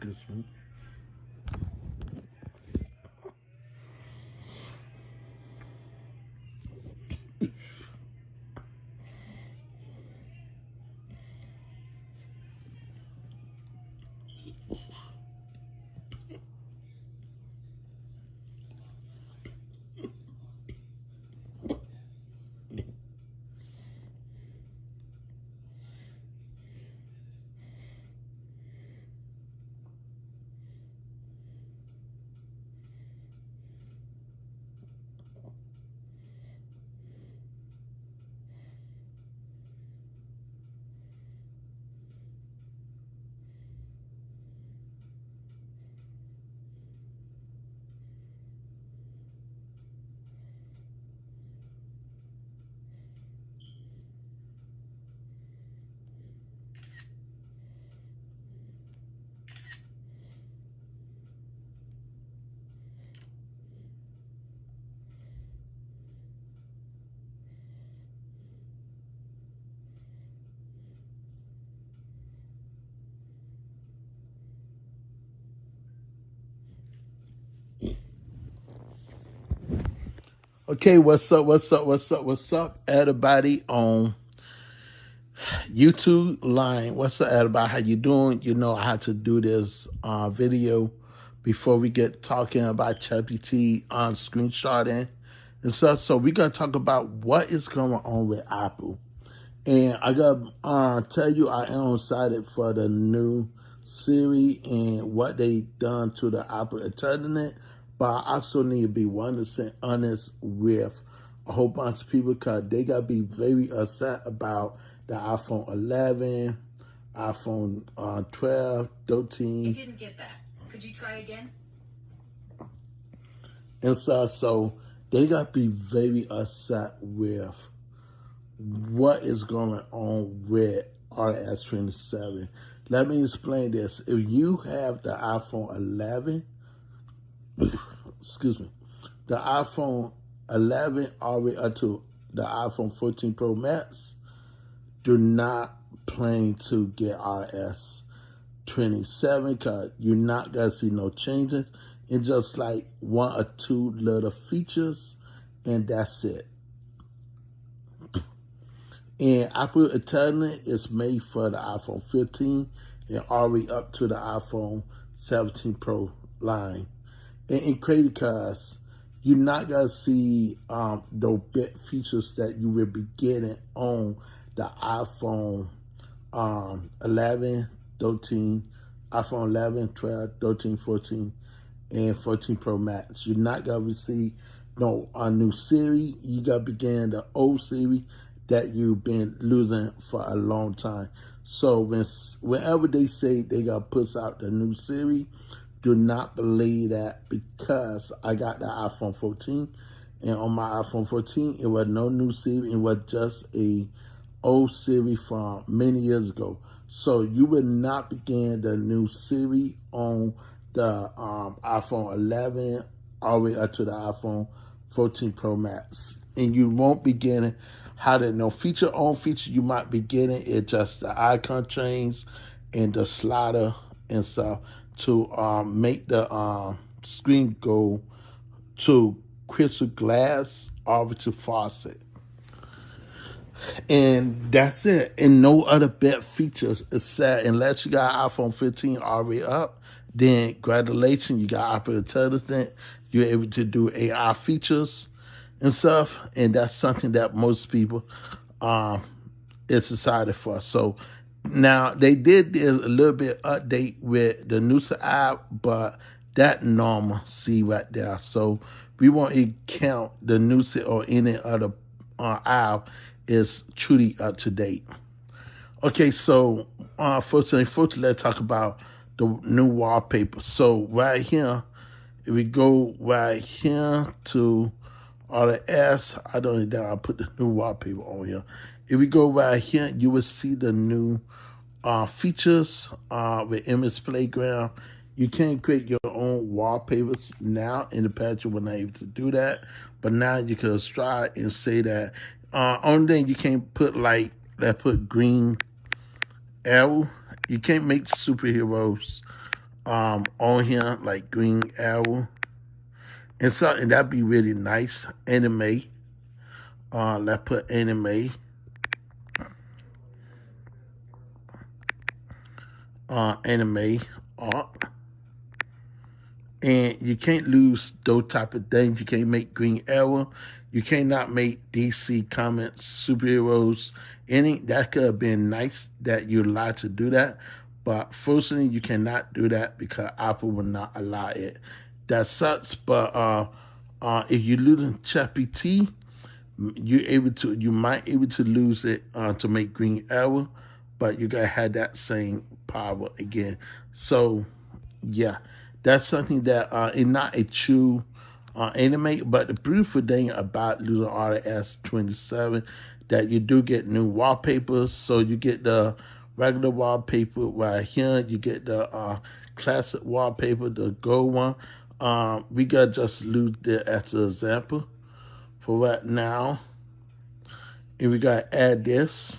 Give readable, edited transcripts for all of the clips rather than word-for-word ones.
Excuse me. Okay, what's up, everybody on YouTube line? What's up, everybody? How you doing? You know, I had to do this video before we get talking about ChatGPT on screenshotting and stuff. So we're gonna talk about what is going on with Apple, and I gotta tell you, I am excited for the new Siri and what they done to the Apple Internet. But I also need to be 100% honest with a whole bunch of people because they got to be very upset about the iPhone 11, iPhone 12, 13. I didn't get that. Could you try again? And so they got to be very upset with what is going on with RS 27. Let me explain this. If you have the iPhone 11, excuse me, the iPhone 11 all the way up to the iPhone 14 Pro Max, do not plan to get RS 27 because you're not going to see no changes. It's just like one or two little features, and that's it. And Apple Internet is made for the iPhone 15 and all the way up to the iPhone 17 Pro line. And in crazy because you're not going to see those big features that you will be getting on the iPhone 11, 13, iPhone 11, 12, 13, 14, and 14 Pro Max. You're not going to see no new Siri. You got to be getting the old Siri that you've been losing for a long time. So whenever they say they got to push out the new Siri, do not believe that because I got the iPhone 14, and on my iPhone 14, it was no new Siri. It was just a old Siri from many years ago. So you will not be getting the new Siri on the iPhone 11 all the way up to the iPhone 14 Pro Max. And you won't be getting how to know feature on feature you might be getting. It just the icon change and the slider and stuff to make the screen go to crystal glass over to faucet. And that's it. And no other bad features except unless you got iPhone 15 already up, then congratulations, you got Apple Intelligence. You're able to do AI features and stuff. And that's something that most people is excited for. So now they did a little bit update with the new app, but that normal see right there. So we won't count the new or any other app is truly up to date. Okay, so first, let's talk about the new wallpaper. So right here, if we go right here to all the S, I don't know, I'll put the new wallpaper on here. If we go right here, you will see the new features with Image Playground. You can create your own wallpapers now. In the past, you were not able to do that, but now you can try and say that. Only thing you can't put put green arrow. You can't make superheroes on here, like green arrow. And something that'd be really nice. Anime. Let's put anime. Anime art. And you can't lose those type of things. You can't make green arrow. You cannot make DC Comics superheroes. Any that could have been nice that you're allowed to do that, but fortunately you cannot do that because Apple will not allow it. That sucks. But if you lose ChatGPT, you might able to lose it to make green arrow, but you gotta have that same power again. So yeah, that's something that is not a true anime. But the beautiful thing about losing RS 27 that you do get new wallpapers. So you get the regular wallpaper right here. You get the classic wallpaper, the gold one. We gotta just lose it as an example for right now. And we gotta add this.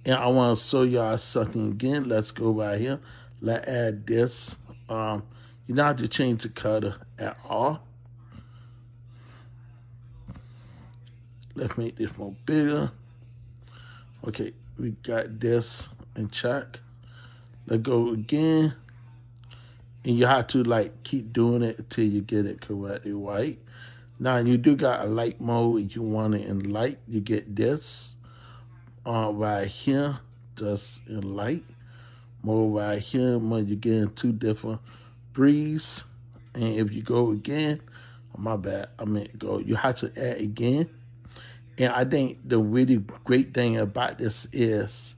And I want to show y'all something again. Let's go right here. Let's add this. You don't have to change the color at all. Let's make this more bigger. Okay, we got this in check. Let's go again. And you have to like keep doing it until you get it correctly right. Now you do got a light mode. If you want it in light, you get this right here, just in light. Mode right here, when you get in two different breeze. And if you go again, oh my bad, I meant go, you have to add again. And I think the really great thing about this is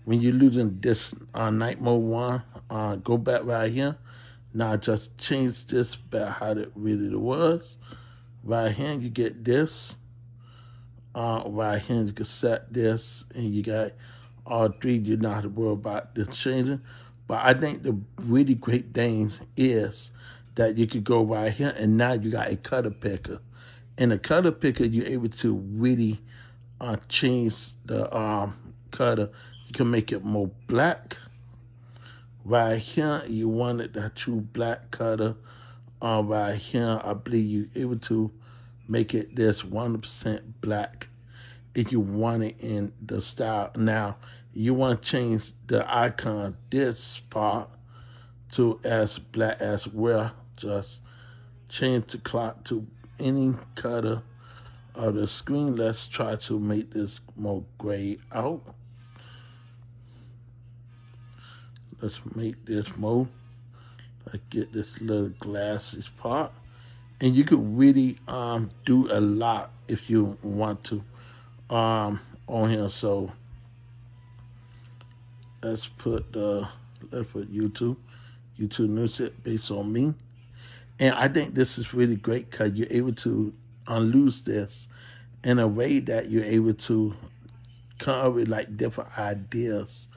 when you're losing this night mode one, go back right here. Now just change this back how it really was. Right here, you get this. Right here, you can set this, and you got all three. You don't have to worry about this changing. But I think the really great thing is that you could go right here, and now you got a color picker. And the color picker, you're able to really change the color. You can make it more black. Right here, you wanted that true black color. Right here, I believe you're able to make it this 100% black if you want it in the style. Now, you want to change the icon, this part, to as black as well. Just change the clock to any color of the screen. Let's try to make this more gray out. Let's make this more. Let's get this little glasses part. And you could really do a lot if you want to on here. So let's put YouTube news it based on me. And I think this is really great because you're able to unloose this in a way that you're able to come up with like different ideas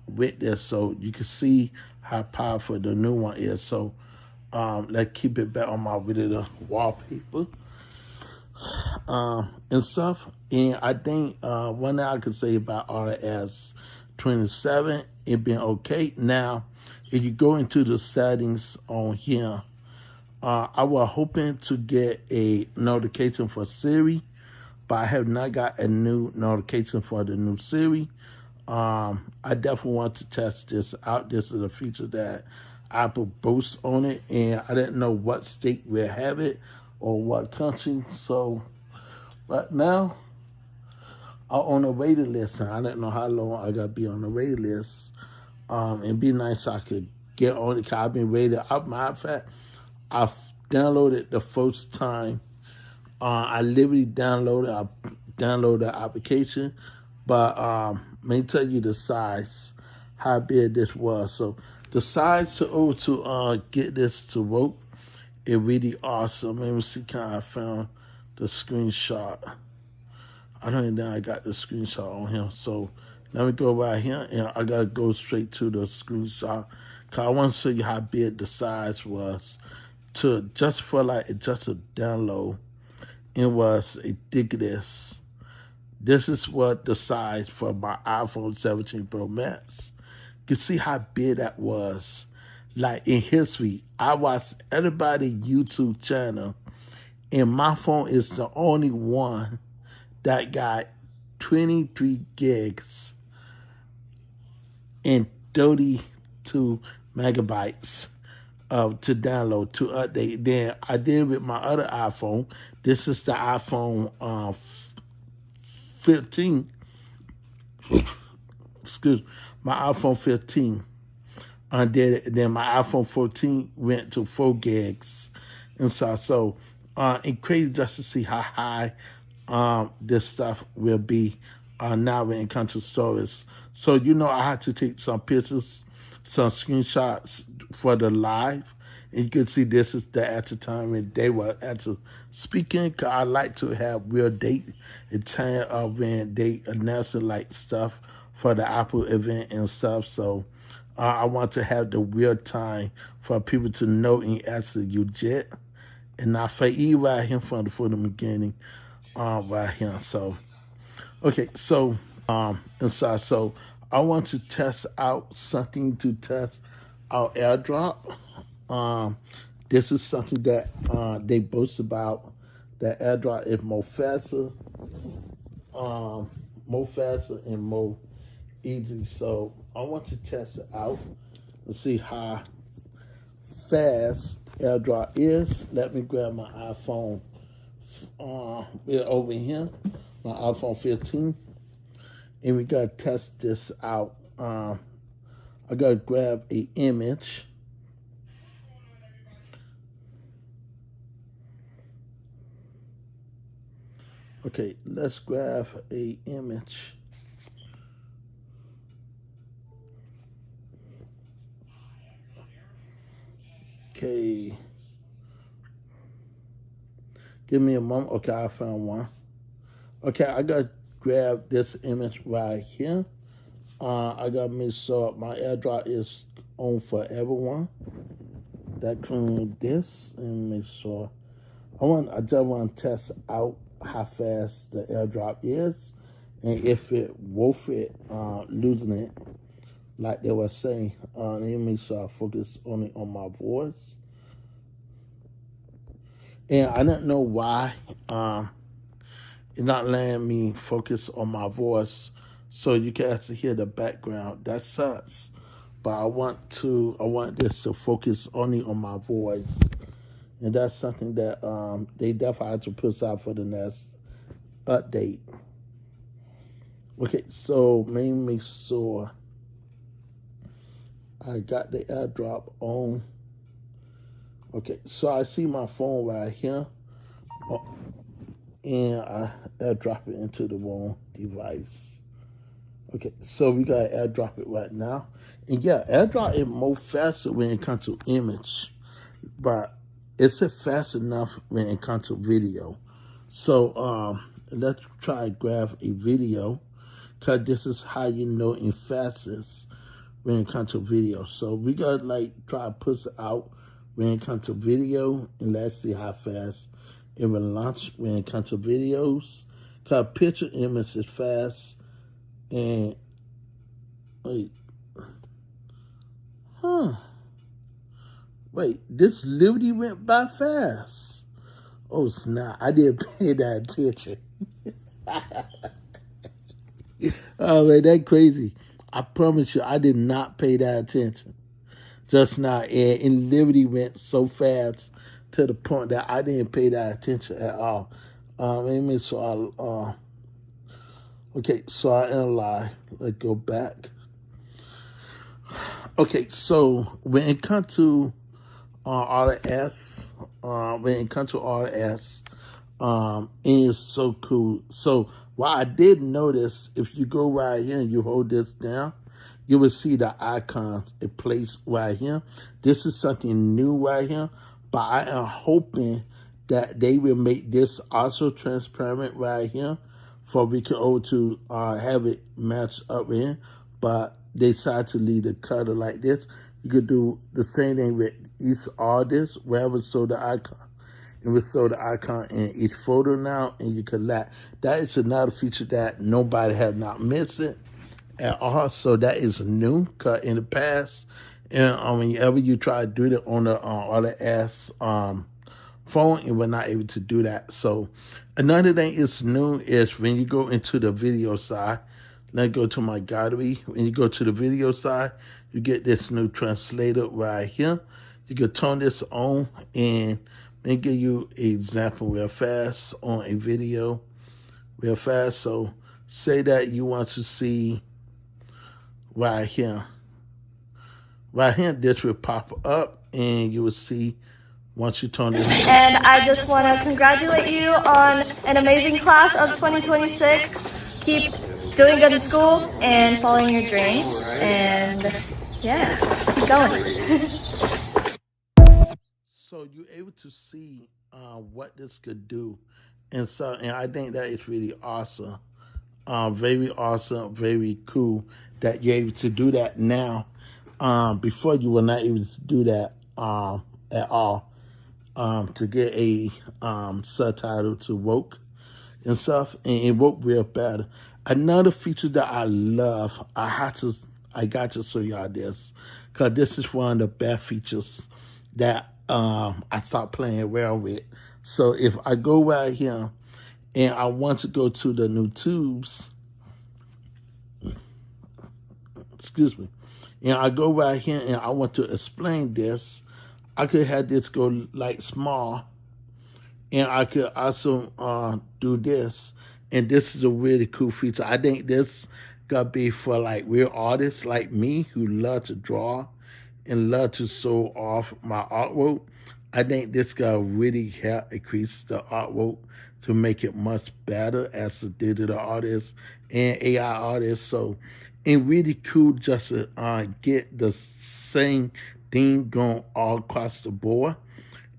with this. So you can see how powerful the new one is. So let's keep it back on my video wallpaper and stuff. And I think one thing I could say about RS 27, it been okay. Now, if you go into the settings on here, I was hoping to get a notification for Siri, but I have not got a new notification for the new Siri. I definitely want to test this out. This is a feature that Apple boasts on it, and I didn't know what state will have it or what country. So right now, I'm on a waiting list, and I didn't know how long I got to be on the waiting list. It'd be nice if I could get on it, because I've been waiting. Matter of fact, I downloaded the first time. I literally downloaded the application, but let me tell you the size, how big this was. So the size to get this to work is really awesome. Let me see, kind of found the screenshot. I don't even know I got the screenshot on here. So let me go right here, and I gotta go straight to the screenshot, cause I want to show you how big the size was. To just for like just a download, it was ridiculous. This is what the size for my iPhone 17 Pro Max You see how big that was. Like in history, I watched everybody's YouTube channel, and my phone is the only one that got 23 gigs and 32 megabytes to download, to update. Then I did with my other iPhone. This is the iPhone 15. Excuse me, my iPhone 15. Then my iPhone 14 went to 4 gigs and so it's crazy just to see how high this stuff will be now when it comes to storage. So I had to take some pictures, some screenshots for the live, and you can see this is at the time when they were actually speaking. Cause I like to have real date and time of when they announcing like stuff for the Apple event and stuff. So I want to have the real time for people to know and actually legit and not fake right here from the beginning right here. So okay, so inside, so I want to test out something to test out AirDrop. This is something that they boast about, that AirDrop is more faster and more easy. So I want to test it out and see how fast AirDrop is. Let me grab my iPhone over here, my iPhone 15, and we gotta test this out. I gotta grab a image. Okay, let's grab a image. Okay, give me a moment. Okay, I found one. Okay, I gotta grab this image right here. I gotta make sure my AirDrop is on for everyone. That clean this and make sure. I just want to test out how fast the AirDrop is, and if it worth it losing it, like they were saying. Let me make sure I focus only on my voice. And I don't know why it's not letting me focus on my voice, so you can actually hear the background. That sucks. But I want this to focus only on my voice. And that's something that they definitely have to push out for the next update. Okay, so let me make sure I got the AirDrop on. Okay, so I see my phone right here. And I AirDrop it into the wrong device. Okay, so we gotta AirDrop it right now. And yeah, AirDrop is more faster when it comes to image, but it's fast enough when it comes to video. So let's try to grab a video, because this is how you know in fastest when it comes to video. So we gotta try to push it out when it comes to video, and let's see how fast it will launch when it comes to videos. Because picture image is fast. And wait, this literally went by fast. Oh snap! I didn't pay that attention. Oh man, that's crazy. I promise you, I did not pay that attention just now, and it literally went so fast to the point that I didn't pay that attention at all. Let me so okay, so I analyze. Let's go back. Okay, so when it comes to RS, it is so cool. So what I did notice, if you go right here and you hold this down, you will see the icon it placed right here. This is something new right here, but I am hoping that they will make this also transparent right here, for we can to have it match up in. But they decided to leave the color like this. You could do the same thing with each artist, wherever show the icon. And we show the icon in each photo now, and you could that is another feature that nobody has not missed it at all. So that is new, cause in the past, and whenever you try to do it on the RS phone, it was not able to do that. So another thing is new is when you go into the video side. Let me go to my gallery. When you go to the video side, you get this new translator right here. You can turn this on, and let me give you an example real fast on a video real fast. So say that you want to see right here. Right here, this will pop up, and you will see once you turn this on. And I just want to congratulate you on an amazing class of 2026. Keep doing good in school and following your dreams. And yeah, keep going. So you're able to see what this could do. And I think that is really awesome. Very awesome, very cool that you're able to do that now. Before you were not able to do that at all. To get a subtitle to work and stuff, and it worked real better. Another feature that I love, I got to show y'all this, because this is one of the best features that I stopped playing around with. So if I go right here and I want to go to the new tubes, excuse me, and I go right here and I want to explain this, I could have this go like small, and I could also do this. And this is a really cool feature. I think this gotta be for like real artists like me who love to draw and love to show off my artwork. I think this gotta really help increase the artwork to make it much better as a digital artist and AI artist. So it's really cool just to get the same thing going all across the board.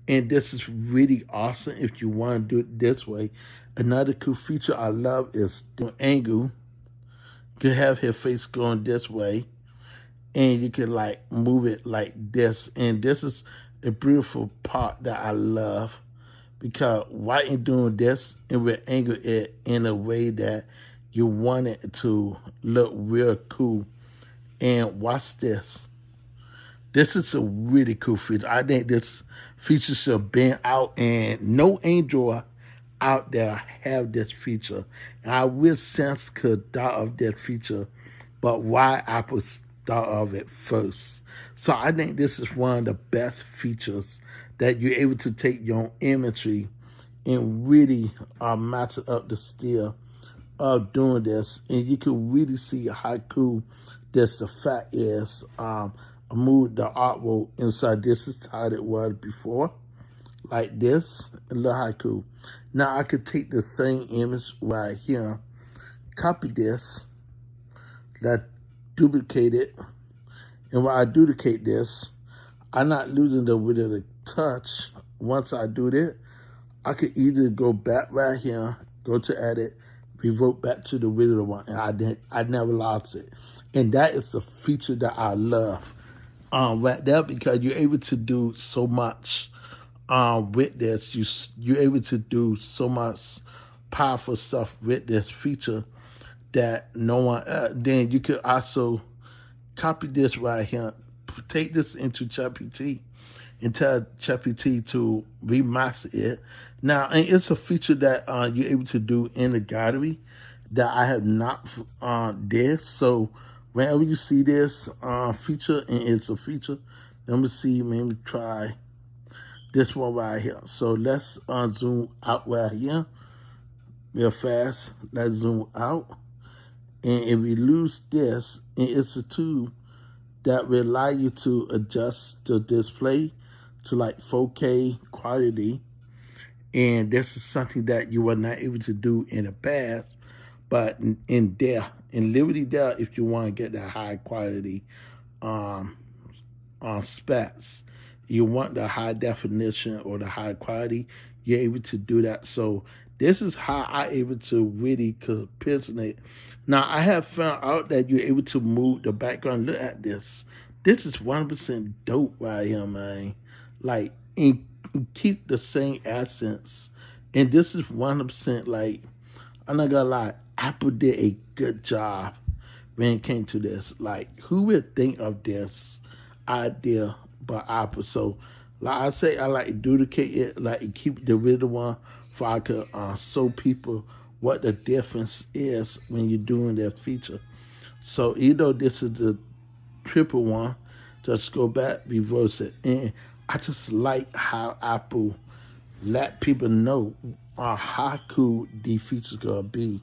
And this is really awesome if you want to do it this way. Another cool feature I love is the angle. You can have his face going this way, and you can like move it like this. And this is a beautiful part that I love, because right in doing this, it will angle it in a way that you want it to look real cool. And watch this. This is a really cool feature. I think this feature should have been out, and no Android out there have this feature. And I wish Sense could thought of that feature, but why Apple thought of it first. So I think this is one of the best features that you're able to take your imagery and really match it up the style of doing this. And you can really see how cool this effect is. Move the artwork inside. This is how it was before, like this. Look how cool. Now I could take the same image right here, copy this, that duplicate it, and when I duplicate this, I'm not losing the width of the touch. Once I do that, I could either go back right here, go to edit, revert back to the original one, and I never lost it. And that is the feature that I love. Right there, because you're able to do so much with this. You're able to do so much powerful stuff with this feature that no one then you could also copy this right here, take this into ChatGPT, and tell ChatGPT to remaster it. Now, and it's a feature that you're able to do in the gallery that I have not did. So whenever you see this feature, and it's a feature, let me see, maybe try this one right here. So let's zoom out right here real fast. Let's zoom out. And if we lose this, and it's a tool that will allow you to adjust the display to like 4K quality. And this is something that you were not able to do in the past. But in Liberty there, if you want to get that high quality specs, you want the high definition or the high quality, you're able to do that. So this is how I'm able to really personate. Now, I have found out that you're able to move the background. Look at this. This is 100% dope right here, man. Like, and keep the same accents. And this is 100% like, I'm not gonna lie, Apple did a good job when it came to this. Like, who would think of this idea but Apple? So, like I say, I like to duplicate it, like to keep the original one, so I could show people what the difference is when you're doing that feature. So, even though this is the triple one, just go back, reverse it. And I just like how Apple let people know how cool these features gonna be.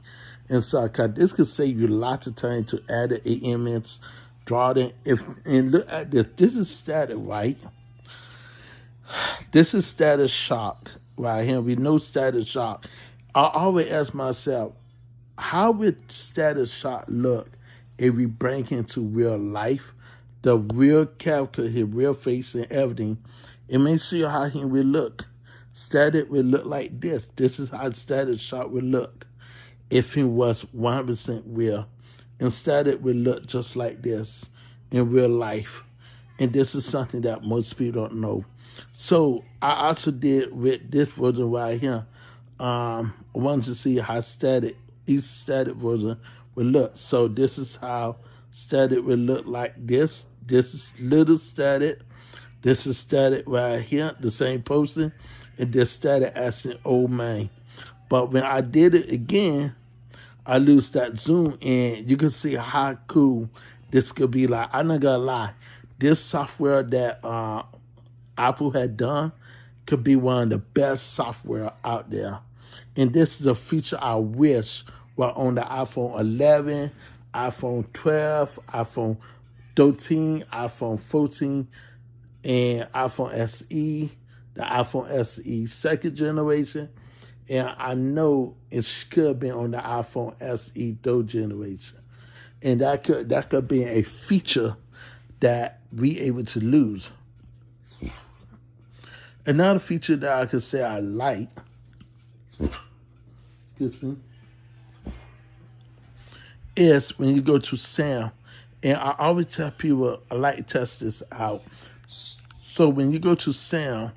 And so, cause this could save you lots of time to add an image, draw it. And look at this. This is static, right? This is static shock right here. We know static shock. I always ask myself, how would status shot look if we bring him to real life? The real character, his real face and everything. It makes sure how he will look. Static will look like this. This is how status shot would look if he was 100% real. And static will look just like this in real life. And this is something that most people don't know. So I also did with this version right here. I wanted to see how static each static version would look. So this is how static would look like this. This is little static. This is static right here, the same person. And this static as an old man. But when I did it again, I lose that zoom and you can see how cool this could be. Like, I'm not gonna lie, this software that Apple had done could be one of the best software out there. And this is a feature I wish were on the iPhone 11, iPhone 12, iPhone 13, iPhone 14, and iPhone SE, the iPhone SE second generation. And I know it could be on the iPhone SE third generation. And that could be a feature that we able to lose. Another feature that I could say I like, excuse me, is when you go to sound. And I always tell people I like to test this out. So when you go to sound,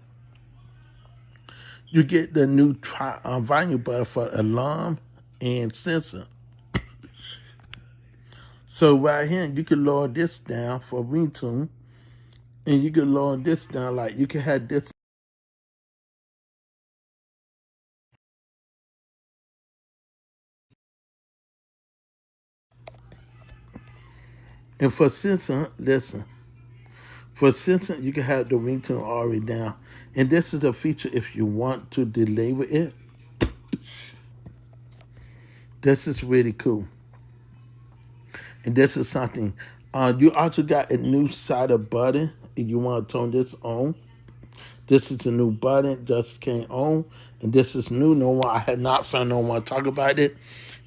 you get the new volume button for alarm and sensor. So right here, you can lower this down for ringtone, and you can lower this down, like you can have this. And for sensor, listen. For sensor, you can have the ringtone already down. And this is a feature if you want to delay with it. This is really cool. And this is something. You also got a new side button if you want to turn this on. This is a new button, just came on. And this is new. No one, I had not found no one talk about it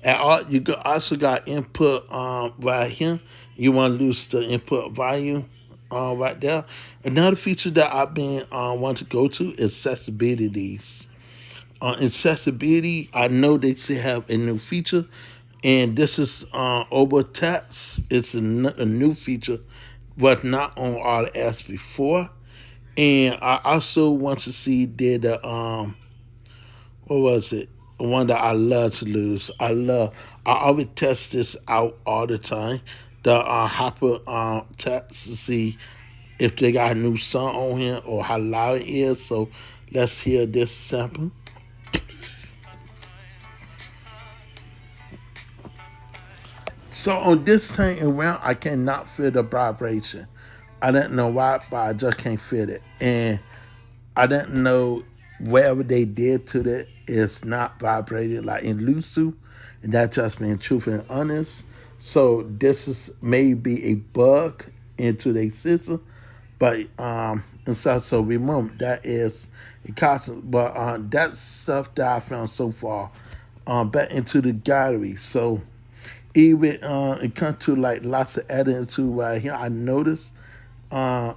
at all. You also got input right here. You want to lose the input volume right there. Another feature that I've been want to go to is accessibilities. Accessibility, I know they still have a new feature, and this is over text. It's a new feature, was not on iOS before. And I also want to see did what was it? One that I love to lose. I always test this out all the time. The Hopper test to see if they got a new song on here or how loud it is. So let's hear this sample. So on this time around, I cannot feel the vibration. I didn't know why, but I just can't feel it. And I didn't know whatever they did to it is not vibrating like in Lusu. And that's just being truthful and honest. So this is maybe a bug into their system. But and so remember that is a constant. But that stuff that I found so far back into the gallery. So even it comes to like lots of editing too right here. I noticed right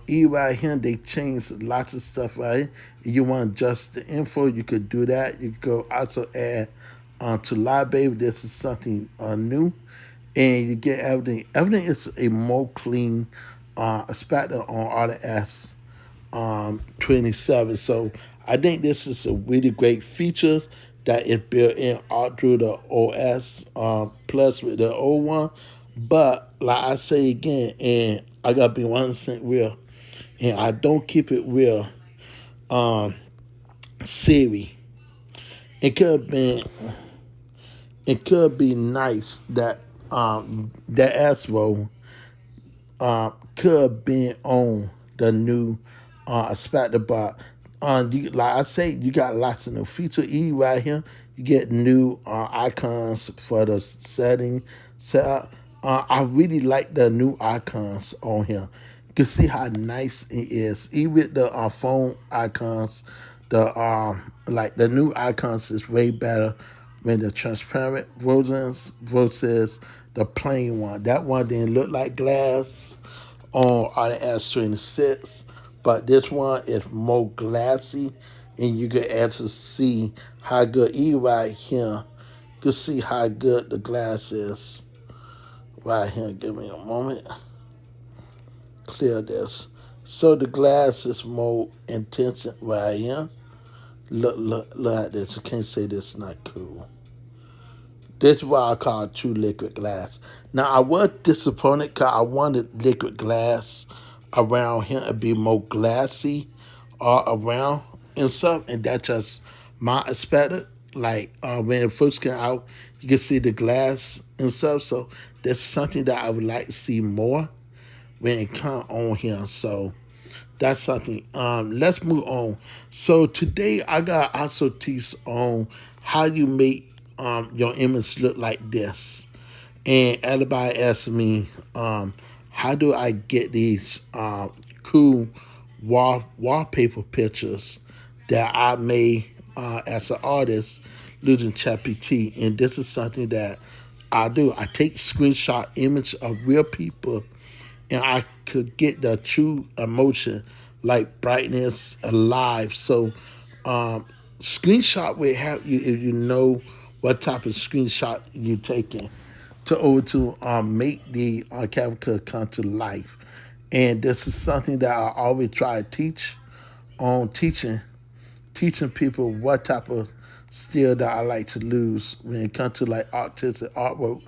here they changed lots of stuff right here. If you want to adjust the info, you could do that. You could go also add to library. This is something new, and you get everything. Everything is a more clean spectrum on RS 27. So I think this is a really great feature that is built in all through the OS plus with the old one. But like I say again, and I gotta be 100% real, and I don't keep it real. Siri, it could have been, it could be nice that that Astro could have been on the new Spectre, but you, like I say, you got lots of new feature E right here. You get new icons for the setting setup. I really like the new icons on here. You can see how nice it is. Even with the phone icons, the like the new icons is way better than the transparent versus the plain one. That one didn't look like glass on the S26, but this one is more glassy, and you can actually see how good right here. You can see how good the glass is right here. Give me a moment. Clear this. So the glass is more intense right here. Look at this. You can't say this is not cool. This is what I call true liquid glass. Now, I was disappointed because I wanted liquid glass around here to be more glassy all around and stuff, and that's just my aesthetic. Like, when it first came out, you can see the glass and stuff, so that's something that I would like to see more when it come on here. So that's something. Let's move on. So today I got also teach on how you make your image look like this. And everybody asked me, how do I get these cool wallpaper pictures that I made as an artist using ChatGPT? And this is something that I do. I take screenshot image of real people, and I could get the true emotion, like brightness, alive. So, screenshot will help you if you know what type of screenshot you're taking to over to make the character come to life. And this is something that I always try to teach on teaching people what type of skill that I like to lose when it comes to like artistic artwork.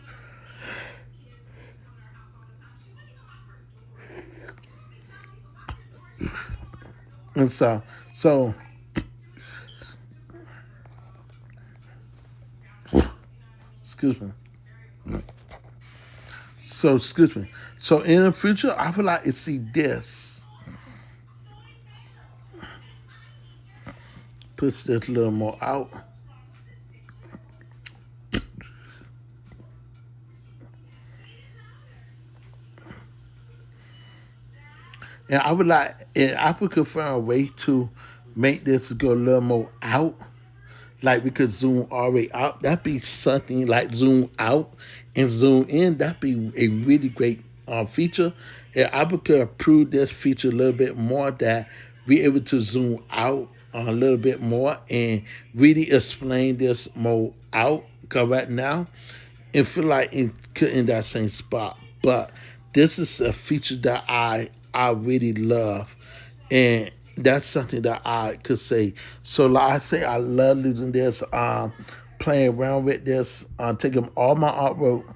And so excuse me. So excuse me. So in the future, I would like to see this. Push this a little more out. And I would like, and I would find a way to make this go a little more out. Like we could zoom all the way out. That'd be something like zoom out and zoom in. That'd be a really great feature. And I could improve this feature a little bit more, that be able to zoom out a little bit more and really explain this more out. Because right now, it feel like in that same spot. But this is a feature that I really love, and that's something that I could say. So like I say, I love using this, playing around with this, taking all my artwork.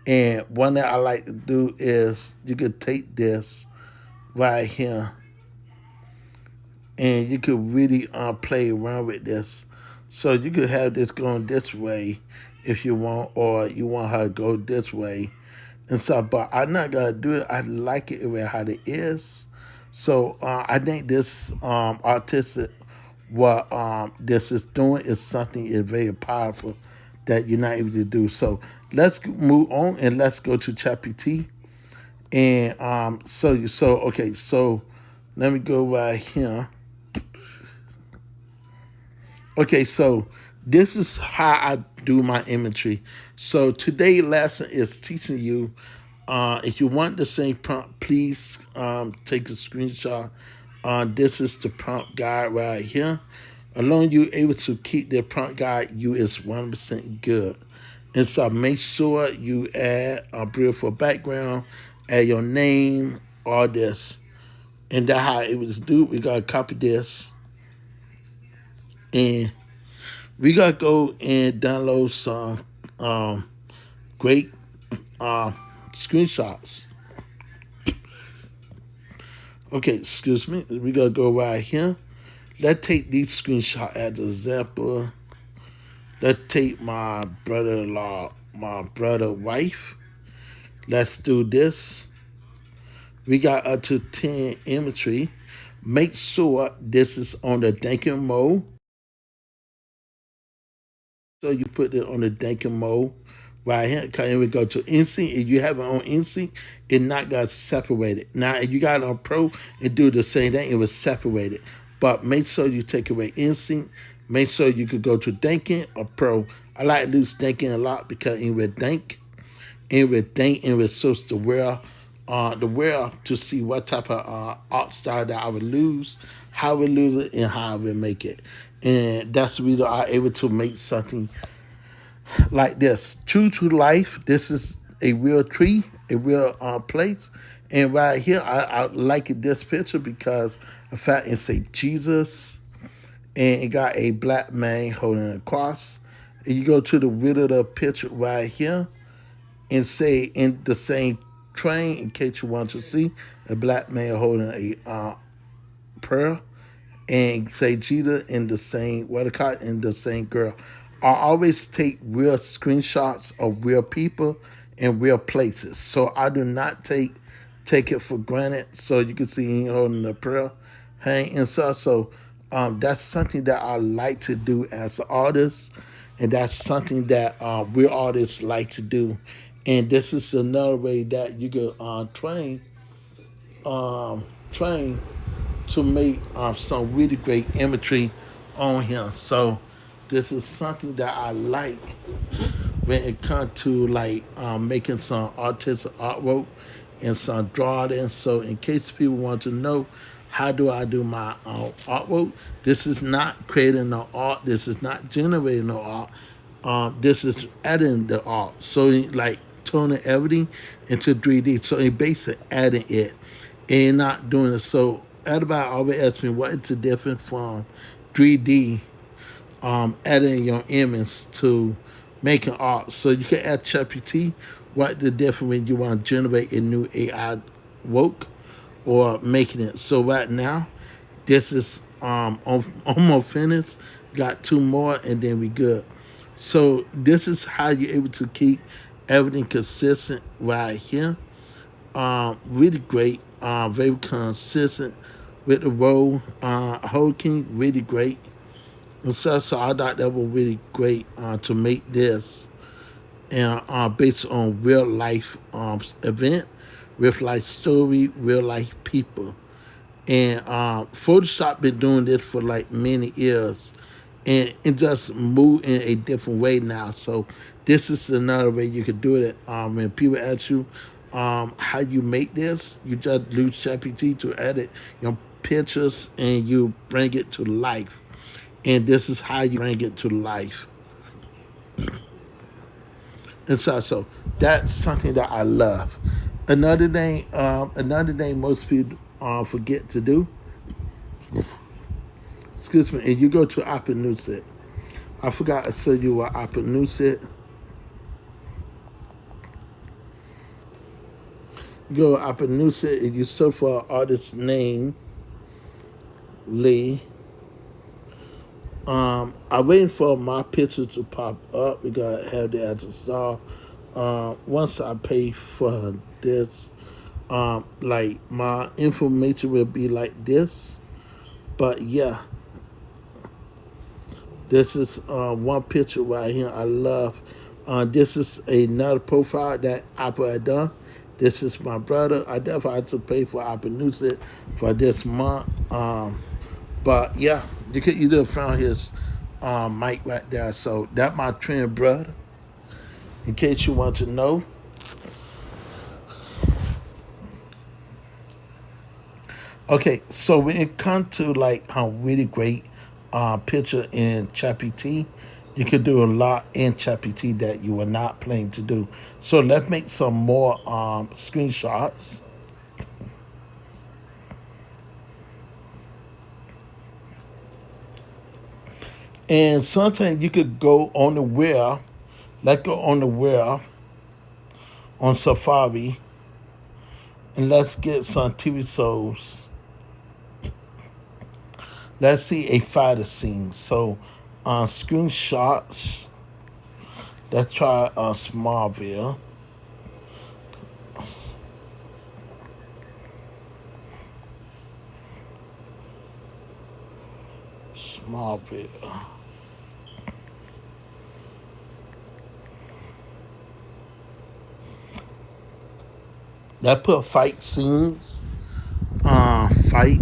And one that I like to do is you could take this right here, and you could really play around with this. So you could have this going this way if you want, or you want her to go this way and stuff. But I'm not gonna do it. I like it the how it is. So I think this artistic, what this is doing is something is very powerful that you're not able to do. So let's move on and let's go to ChatGPT. And okay, so let me go right here. Okay, so this is how I do my imagery. So today's lesson is teaching you, if you want the same prompt, please take a screenshot. This is the prompt guide right here. Along you able to keep the prompt guide, you is 100% good. And so make sure you add a beautiful background, add your name, all this. And that's how it was do. We gotta copy this, and we gotta go and download some great screenshots. Okay, excuse me. We're gonna go right here. Let's take these screenshots as an example. Let's take my brother-in-law, my brother wife. Let's do this. We got up to 10 imagery. Make sure this is on the thinking mode. So you put it on the thinking mode right here. And we go to Insync. If you have it on Insync, it not got separated. Now, if you got it on Pro and do the same thing, it was separated. But make sure you take away Insync. Make sure you could go to thinking or Pro. I like to use thinking a lot because in with think, and with source the where to see what type of art style that I would lose, how I would lose it, and how I would make it. And that's the reason I'm able to make something like this. True to life, this is a real tree, a real place. And right here, I like it, this picture because the fact it say Jesus, and it got a black man holding a cross. And you go to the middle of the picture right here, and say in the same train, in case you want to see, a black man holding a prayer, and say Jesus in the same, what I call it, in the same girl. I always take real screenshots of real people and real places. So I do not take it for granted. So you can see him holding the prayer hang and stuff. So that's something that I like to do as an artist. And that's something that real artists like to do. And this is another way that you can train to make some really great imagery on him. So this is something that I like when it comes to like making some artistic artwork and some drawing. So in case people want to know how do I do my artwork, this is not creating no art. This is not generating no art. This is adding the art. So like turning everything into 3D. So in basic adding it and not doing it. So everybody always asks me what is the difference from 3D adding your image to making art. So you can add ChatGPT what the difference when you want to generate a new AI work or making it. So right now, this is almost finished. Got two more and then we good. So this is how you're able to keep everything consistent right here. Really great, very consistent with the role. Whole King, really great. And so I thought that was really great to make this and based on real life event, real life story, real life people. And Photoshop been doing this for like many years, and it just moved in a different way now. So this is another way you could do it. When people ask you how you make this, you just use ChatGPT to edit your pictures and you bring it to life. And this is how you bring it to life. And so that's something that I love. Another thing most people forget to do. Excuse me. And you go to Oppenusset. I forgot to tell you what Oppenusset. You go to Oppenusset and you search for an artist's name, Lee. I'm waiting for my picture to pop up. We gotta have that as a star. Once I pay for this, like my information will be like this. But yeah, this is one picture right here. I love. This is another profile that Apple had done. This is my brother. I definitely had to pay for Apple News for this month. But yeah, you could either found his mic right there. So that my twin brother. In case you want to know. Okay, so when it comes to like how really great picture in ChatGPT, you can do a lot in ChatGPT that you were not planning to do. So let's make some more screenshots. And sometimes you could go on the web, like go on the web, on Safari, and let's get some TV shows. Let's see a fighter scene. So, screenshots. Let's try Smallville. Smallville. That put fight scenes. Fight.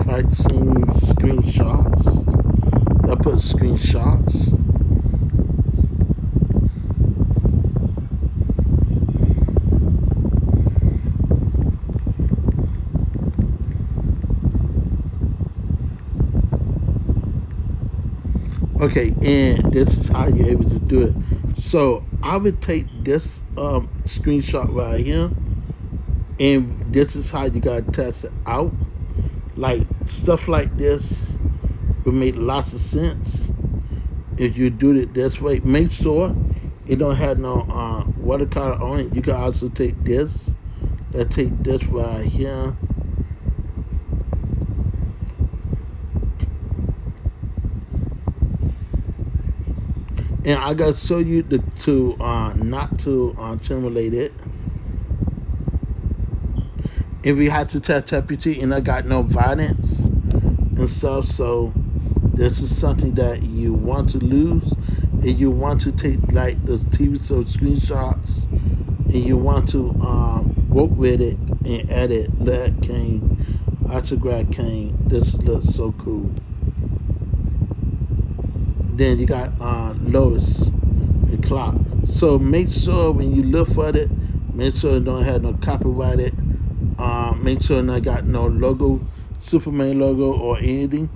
Fight scenes. Screenshots. That put screenshots. Okay, and this is how you're able to do it. So I would take this screenshot right here, and this is how you gotta test it out. Like stuff like this would make lots of sense if you do it this way. Make sure it don't have no watercolor on it. You can also take this. Let's take this right here. And I gotta show you to not to simulate it. If we had to test ChatGPT and I got no violence and stuff, so this is something that you want to lose, and you want to take like the TV show screenshots, and you want to work with it and edit. Let Kane, autograph Kane. This looks so cool. Then you got Lois and Clark. So make sure when you look for it, make sure it don't have no copyrighted. Make sure it not got no logo, Superman logo or anything.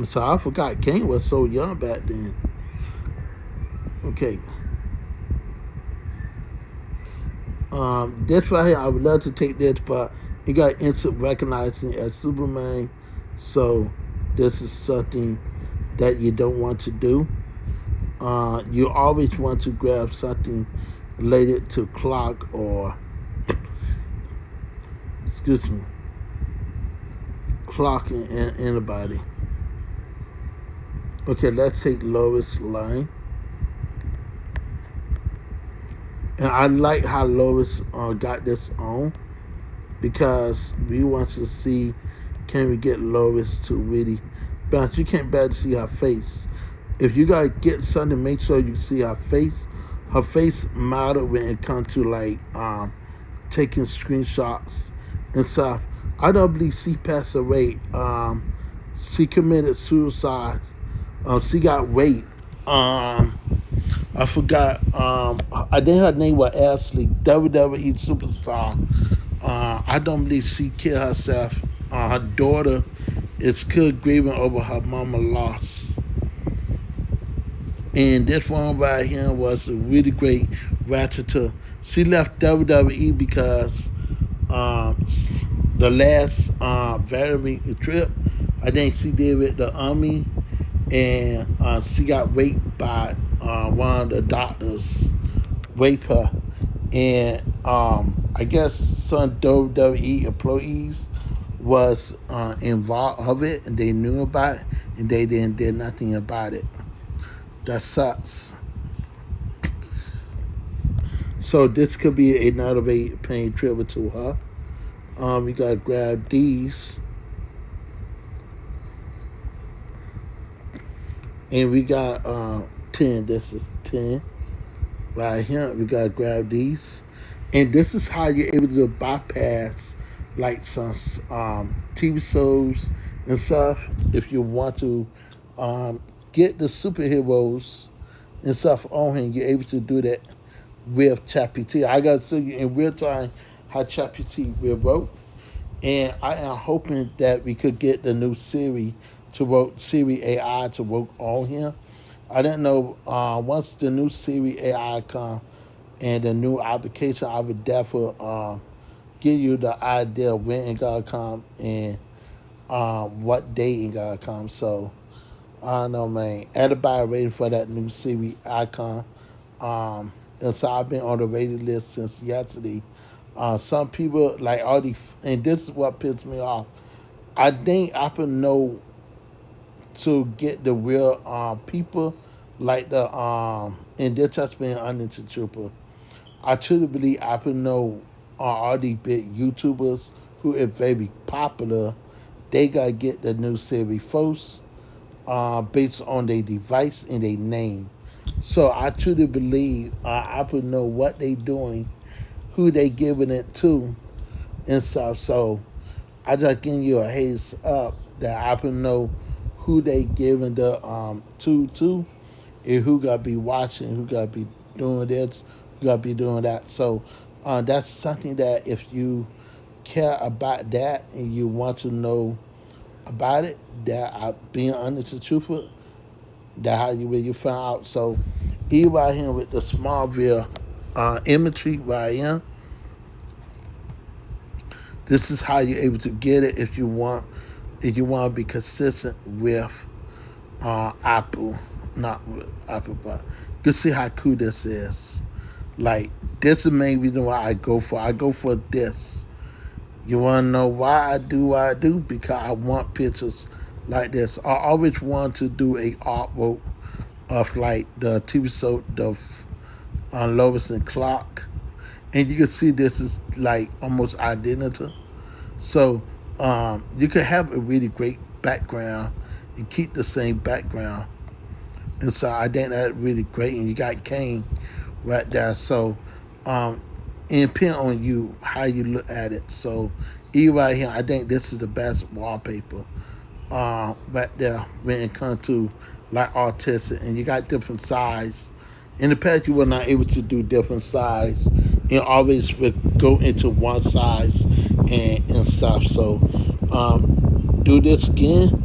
So I forgot Kane was so young back then. Okay. This right here, I would love to take this, but it got instant recognizing as Superman. So this is something that you don't want to do. You always want to grab something related to Clark or, excuse me, Clark and anybody. Okay, let's take Lois Lane. And I like how Lois got this on, because we want to see, can we get Lois to really bounce. You can't bear to see her face. If you gotta get something, make sure you see her face. Her face matter when it comes to like taking screenshots and stuff. I don't believe she passed away. She committed suicide. She got raped. I forgot. I think her name was Ashley, WWE superstar. I don't believe she killed herself. Her daughter is still grieving over her mama loss. And this one right here was a really great ratcheter. She left WWE because the last veteran trip, I think she did with the Army, and she got raped by one of the doctors, raped her, and I guess some WWE employees was involved of it, and they knew about it, and they didn't did nothing about it. That sucks. So this could be another way paying tribute to her. We gotta grab these. And we got 10. This is 10 right here. We gotta grab these. And this is how you're able to bypass like some TV shows and stuff. If you want to get the superheroes and stuff on here, you're able to do that with ChatGPT. I gotta show you in real time how ChatGPT will work. And I am hoping that we could get the new Siri to work, Siri AI to work on here. I didn't know once the new Siri AI come and the new application, I would definitely give you the idea of when it gonna come and what day it gonna come. So I don't know, man. Everybody waiting for that new Siri icon. And so I've been on the waiting list since yesterday. Some people like all these, and this is what pissed me off. I think Apple know to get the real people like the and they're just being honest to trooper. I truly believe Apple know all these big YouTubers who are very popular. They gotta get the new Siri first, based on their device and their name. So I truly believe Apple know what they doing, who they giving it to, and stuff. So I just giving you a heads up that Apple know who they giving the to, and who gotta be watching, who gotta be doing this, who gotta be doing that. So that's something that if you care about that and you want to know about it, that I being honest and truthful, that how you really found out. So even right here with the Smallville imagery right here, this is how you're able to get it if you want to be consistent with Apple, not with Apple, but you see how cool this is. Like this is the main reason why I go for this. You want to know why I do what I do? Because I want pictures like this. I always want to do a artwork of like the TV show, the Lois and Clark, and you can see this is like almost identical. So you can have a really great background and keep the same background. And so I think that's really great. And you got Kane right there. So it depends on you how you look at it. So even right here, I think this is the best wallpaper right there when it comes to like artistic. And you got different size. In the past, you were not able to do different size. You always would go into one size and stuff. So do this again.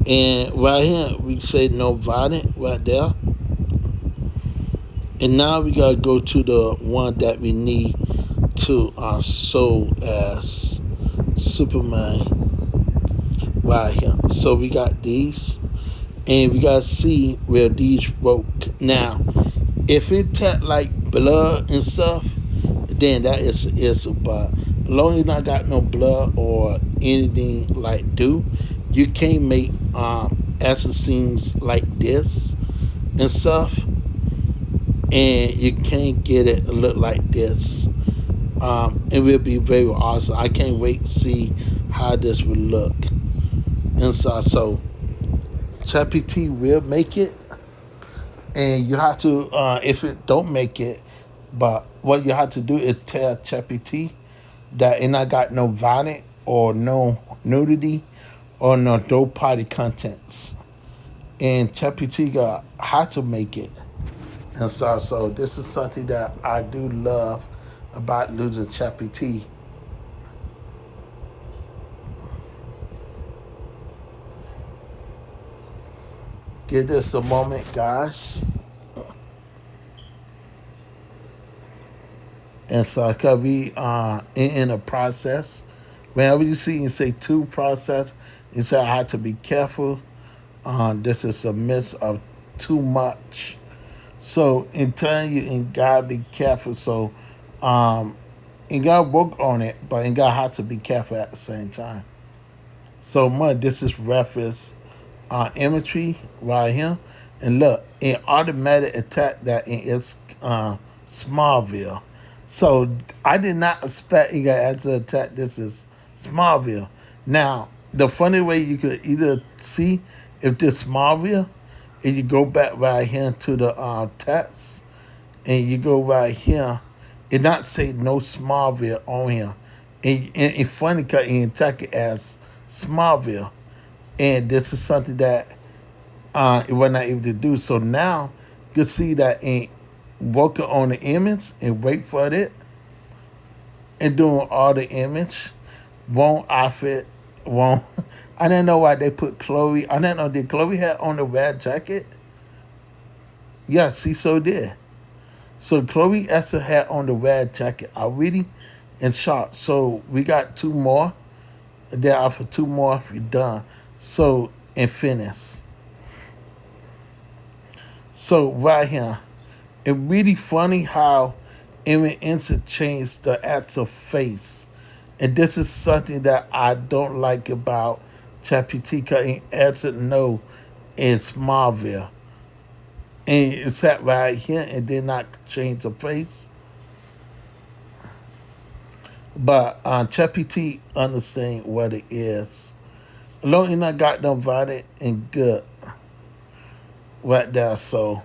And right here, we say no violent right there. And now we gotta go to the one that we need to show as Superman right here. So we got these, and we gotta see where these work. Now, if it tap like blood and stuff, then that is an issue. But as long as you not got no blood or anything like you can't make assassins like this and stuff, and you can't get it to look like this. It will be very awesome. I can't wait to see how this will look and stuff. So ChatGPT will make it, and you have to if it don't make it, but what you have to do is tell ChatGPT that it not got no violent or no nudity or no third party contents, and ChatGPT got how to make it. And so this is something that I do love about losing ChatGPT. Give this a moment, guys. And so it could be in a process. Whenever you see you say to process, you say I have to be careful. This is a midst of too much. So in telling you, and God be careful. So and God work on it, but and God have to be careful at the same time. So much. This is reference imagery right here, and look, it automatic attack that in its Smallville. So I did not expect you guys to attack this as Smallville. Now the funny way you could either see if this Smallville, if you go back right here to the text, and you go right here, it not say no Smallville on here. And funny because you attack it as Smallville. And this is something that it was not able to do. So now you can see that in working on the image and wait for it and doing all the image, won't outfit, won't I didn't know why they put Chloe. I didn't know, did Chloe had on the red jacket? Yes, she so did. So Chloe Esther had on the red jacket. I really in shock. So we got two more. There are for two more if you're done. So and finish. So right here, it really funny how Emmett interchanged the actor face. And this is something that I don't like about ChatGPT because it answered no in Smallville. And it sat right here and did not change the face. But ChatGPT understand what it is. Long as I got them violent and good right there. So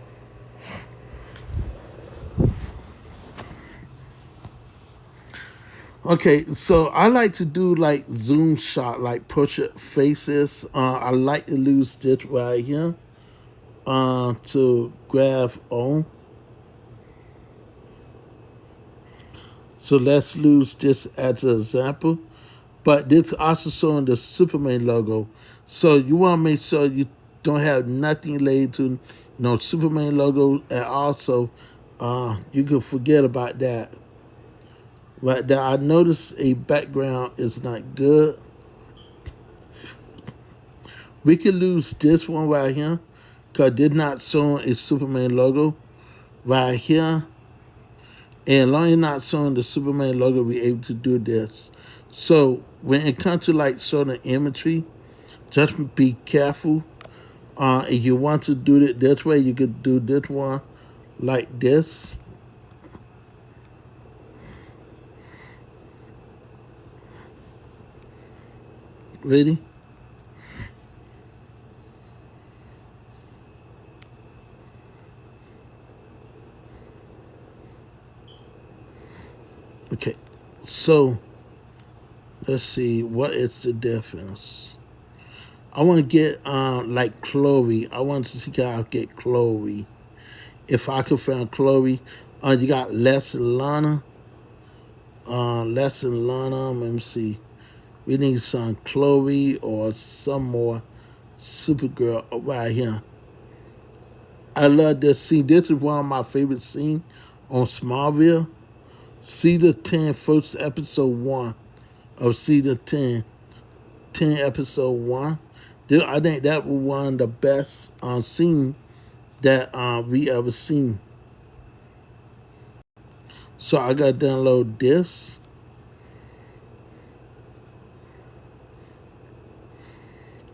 okay, so I like to do like zoom shot, like portrait faces. I like to use this right here to grab on. So let's use this as an example. But this also showing the Superman logo. So you want to make sure you don't have nothing related to no Superman logo, and also you can forget about that. Right there, I noticed a background is not good. We could lose this one right here because they're not showing a Superman logo right here. And as long as not showing the Superman logo, we're able to do this. So when it comes to like certain imagery, just be careful. If you want to do it this way, you could do this one like this. Ready? Okay. So let's see, what is the difference? I want to get like Chloe. I want to see how I get Chloe. If I could find Chloe, you got Les and Lana. Les and Lana. Let me see. We need some Chloe or some more Supergirl right here. I love this scene. This is one of my favorite scenes on Smallville. Season 10, first episode 1 of season 10. 10 episode 1. I think that was one of the best scene that we ever seen. So I gotta download this.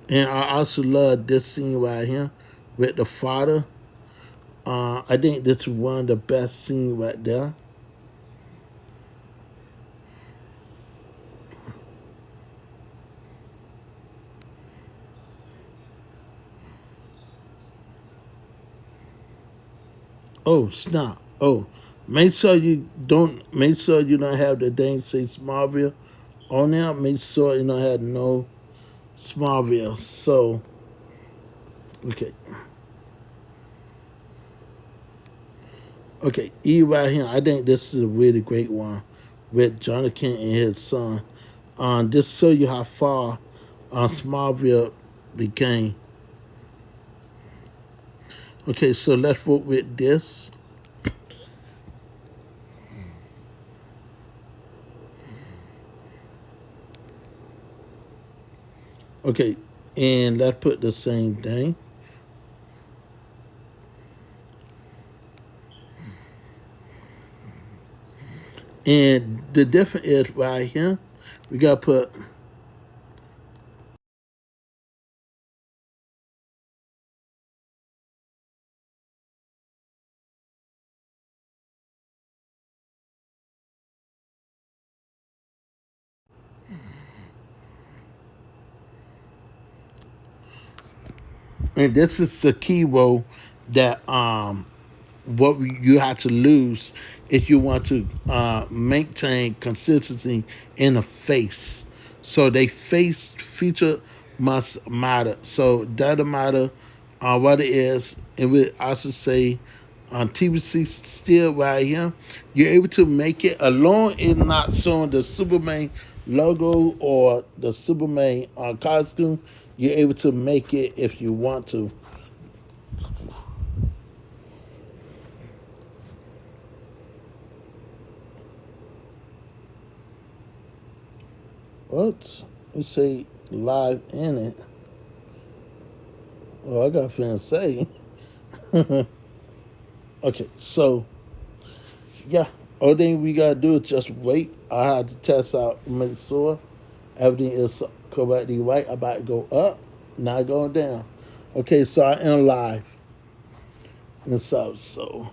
And I also love this scene right here with the father. I think this is one of the best scenes right there. Oh snap! Oh, make sure you don't have the dang say Smallville on there. Make sure you don't have no Smallville. So okay. Okay, E right here. I think this is a really great one with Jonathan and his son. This show you how far Smallville became. Okay, so let's work with this. Okay, and let's put the same thing. And the difference is right here. We gotta put and this is the key role that what you have to lose if you want to maintain consistency in the face. So they face feature must matter. So that matter what it is, and we also say on TVC still right here, you're able to make it alone in not showing the Superman logo or the Superman costume, you're able to make it if you want to. What? Let's say live in it. Oh, I got to say. Okay, so yeah, all thing we gotta do is just wait. I had to test out, make sure everything is correctly right. About to go up, not going down. Okay, so I am live and stuff. So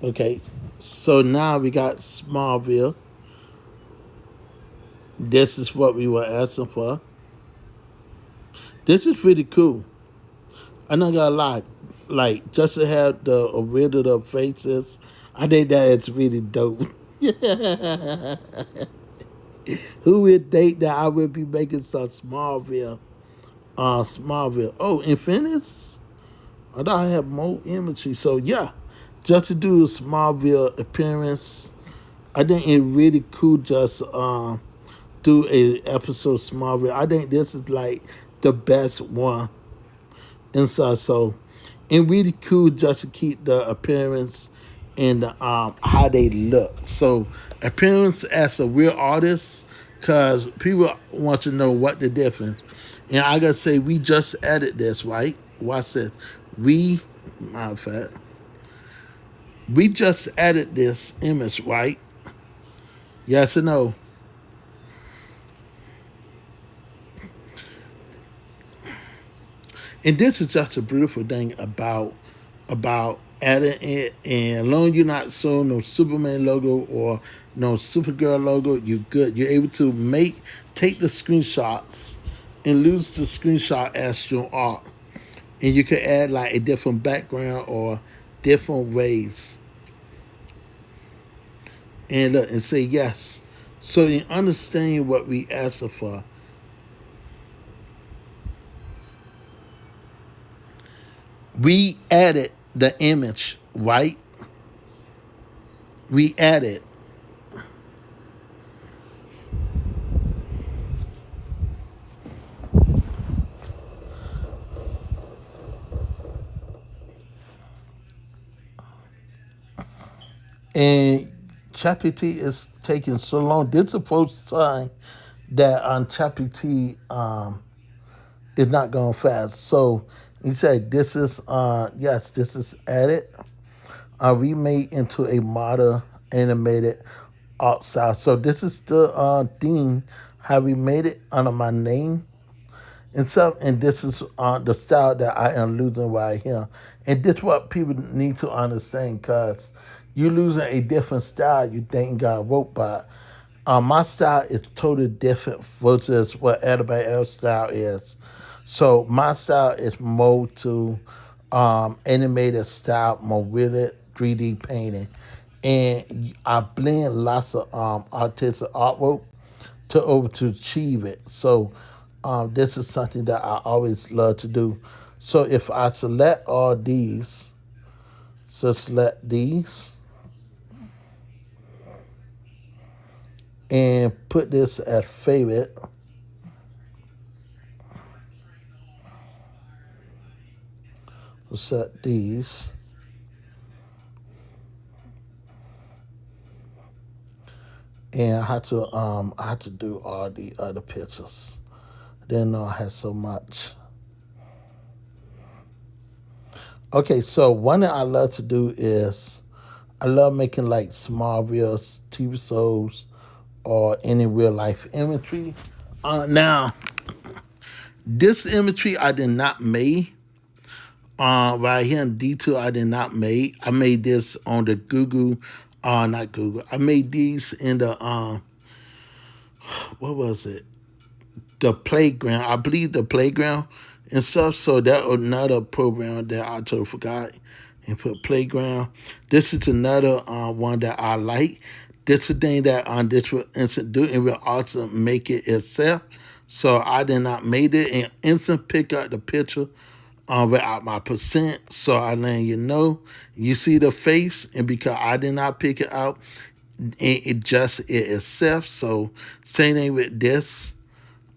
okay, so now we got Smallville. This is what we were asking for. This is really cool. I'm not gonna lie, like just to have the original faces, I think that it's really dope. Who would think that I would be making some Smallville? Smallville. Oh, Infinix? I thought I had more imagery. So yeah, just to do a Smallville appearance, I think it really cool. Just do a episode of Smallville. I think this is like the best one inside. So and really cool just to keep the appearance and the, how they look. So appearance as a real artist, cause people want to know what the difference. And I gotta say, we just added this, right? Watch this. Matter of fact, we just added this image, right? Yes or no? And this is just a beautiful thing about adding it. And as long as you're not showing no Superman logo or no Supergirl logo, you're good. You're able to take the screenshots and use the screenshot as your art. And you can add like a different background or different ways. And look and say yes. So you understand what we asked for. We added the image, right? We added. And ChatGPT is taking so long. This is the first time that on ChatGPT is not going fast. So you say this is yes, this is added. Remade into a model animated art style. So this is the theme how we made it under my name and stuff. And this is the style that I am losing right here. And this what people need to understand, because you're losing a different style you think got wrote by. My style is totally different versus what everybody else's style is. So my style is more to animated style, more really 3D painting. And I blend lots of artistic artwork to achieve it. So this is something that I always love to do. So if I select all these, so select these and put this as favorite. So set these. And I had to do all the other pictures. Didn't know I had so much. Okay, so one thing I love to do is I love making like small reels, TV shows, or any real life imagery. Now, this imagery I did not make. Right here in detail, I did not make. I made this on the Google, not Google. I made these in the what was it? The playground. I believe the playground and stuff. So that another program that I totally forgot and put playground. This is another one that I like. This is the thing that this will instant do. It will also make it itself. So I did not make it and instant pick up the picture without my percent. So I letting you know, you see the face, and because I did not pick it out, it just it itself. So same thing with this,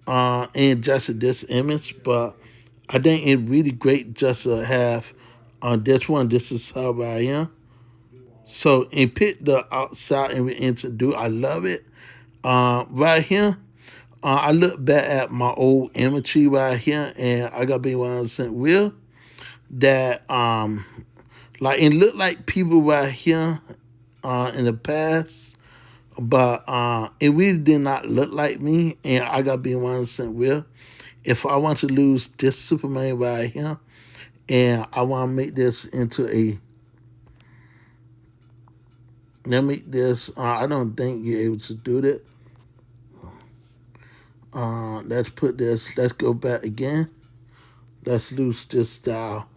and just this image, but I think it's really great just to have on this one. This is how I am. So and pick the outside and we do. I love it. Right here, I look back at my old imagery right here, and I gotta be 100% real that like it looked like people right here in the past, but it really did not look like me, and I gotta be 100% real. If I want to lose this Superman right here, and I want to make this into a, let me this. I don't think you're able to do that. Let's put this. Let's go back again. Let's lose this style,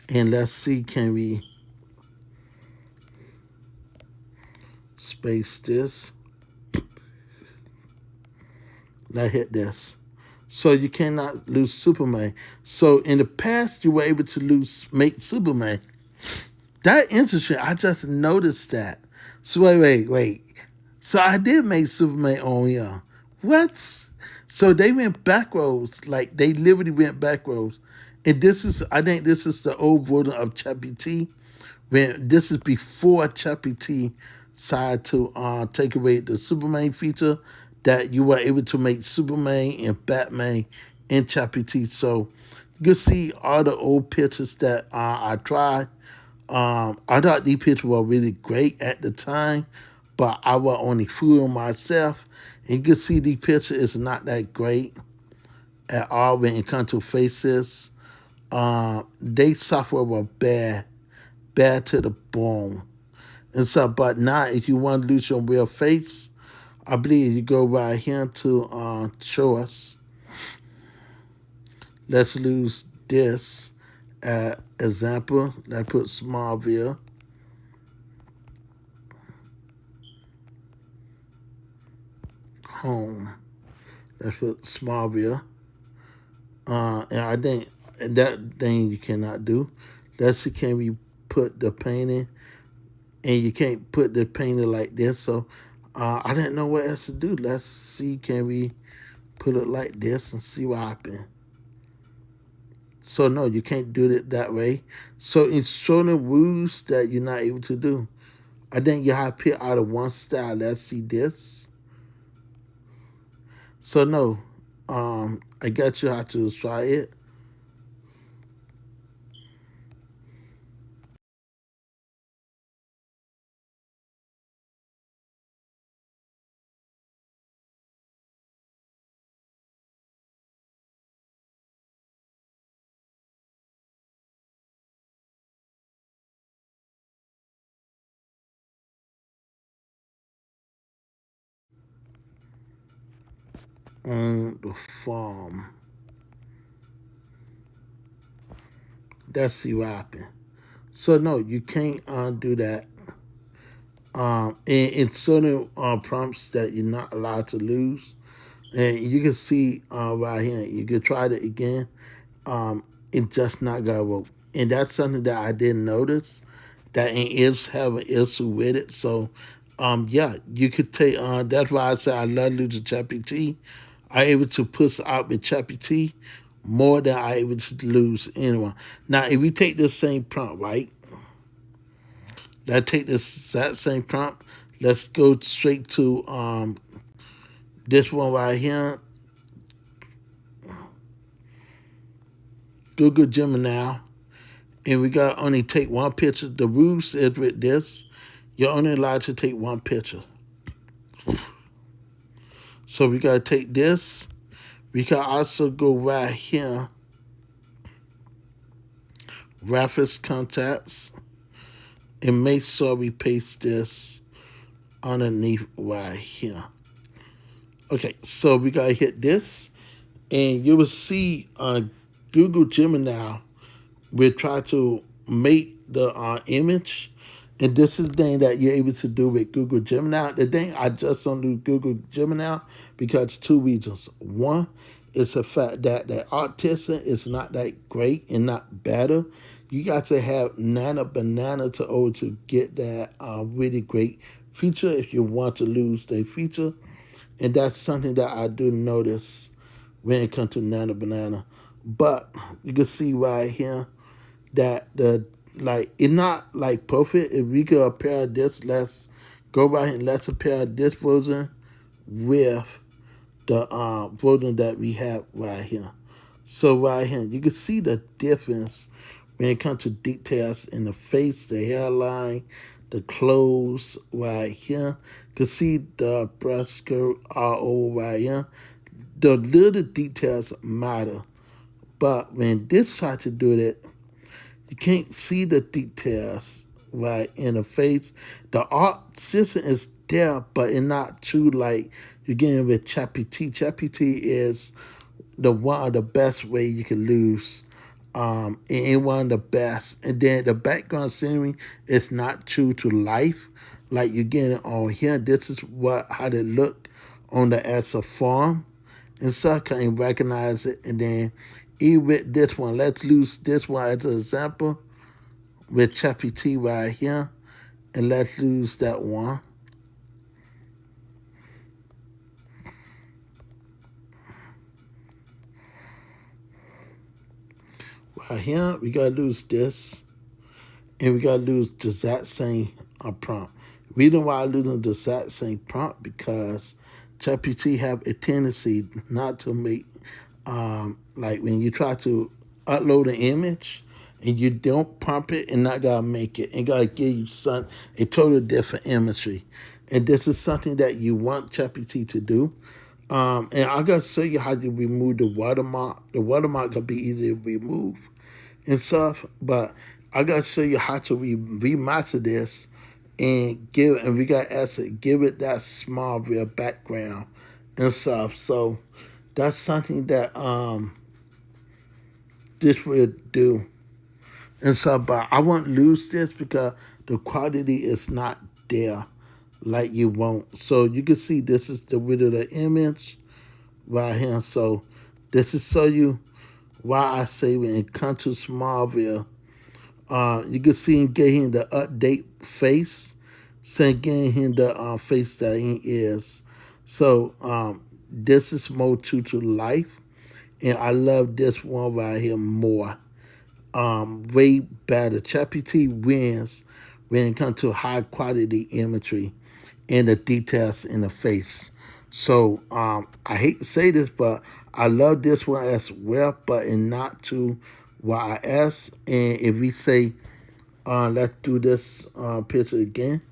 and let's see, can we space this? Let's hit this. So you cannot lose Superman. So in the past, you were able to make Superman. That interesting. I just noticed that. So wait. So I did make Superman on here. What? So they went backwards. Like they literally went backwards. And this is, I think this is the old version of ChatGPT. When this is before ChatGPT decided to take away the Superman feature, that you were able to make Superman and Batman in ChatGPT. So you can see all the old pictures that I tried. I thought these pictures were really great at the time, but I was only fooling myself. And you can see these pictures is not that great at all when it comes to faces. They suffer with bad to the bone. And so, but now if you want to lose your real face, I believe you go right here to show us. Let's lose this example. Let's put Smallville. Home. Let's put Smallville. And I think that thing you cannot do. Let's see, can we put the painting? And you can't put the painting like this. So I didn't know what else to do. Let's see, can we put it like this and see what happens? So no, you can't do it that way. So it's certain rules that you're not able to do. I think you have to pick out of one style. Let's see this. So no, I guess you have to try it. On the farm. Let's see what happens. So no, you can't do that. And it's certain prompts that you're not allowed to lose. And you can see right here, you can try it again. It just not gonna work. And that's something that I didn't notice, that it is have an issue with it. So yeah, you could take that's why I say I love losing ChatGPT. I able to push out with ChatGPT more than I able to lose anyone. Now if we take this same prompt, right? Let's take that same prompt. Let's go straight to this one right here. Google Gemini. And we got only take one picture. The rules is with this, you're only allowed to take one picture. So we gotta take this. We can also go right here, reference contacts, and make sure we paste this underneath right here. Okay, so we gotta hit this, and you will see Google Gemini will try to make the image. And this is the thing that you're able to do with Google Gemini. The thing I just don't do Google Gemini because two reasons. One is the fact that the autism is not that great and not better. You got to have Nana Banana to get that really great feature if you want to lose the feature. And that's something that I do notice when it comes to Nana Banana. But you can see right here that the like it's not like perfect. If we could pair this, let's go right here and let's pair this version with the version that we have right here. So right here, you can see the difference when it comes to details in the face, the hairline, the clothes right here. You can see the breast skirt all over right here. The little details matter. But when this tries to do that, you can't see the details right in the face. The art system is there, but it's not true like you're getting with ChatGPT. ChatGPT is the one of the best way you can lose. And one of the best. And then the background scenery is not true to life. Like you're getting on here. This is how they look on the as a farm. And so I can recognize it. And then even with this one, let's use this one as an example with ChatGPT right here. And let's use that one. Right here, we gotta lose this. And we gotta lose the exact same prompt. Reason why I lose the exact same prompt because ChatGPT have a tendency not to make like when you try to upload an image and you don't prompt it and not gotta make it and gotta give you a total different imagery. And this is something that you want ChatGPT to do. And I gotta show you how to remove the watermark. The watermark can be easy to remove and stuff, but I gotta show you how to remaster this and we gotta give it that small real background and stuff. So that's something that this will do. And so, but I won't lose this because the quality is not there like you want. So you can see this is the width of the image right here. So this is show you why I say when it comes to Smallville, you can see him getting the update face, saying getting him the face that he is. So this is more true to life, and I love this one right here more. Way better. ChatGPT wins when it comes to high quality imagery and the details in the face. So I hate to say this, but I love this one as well, but and not to YS. And if we say, let's do this picture again.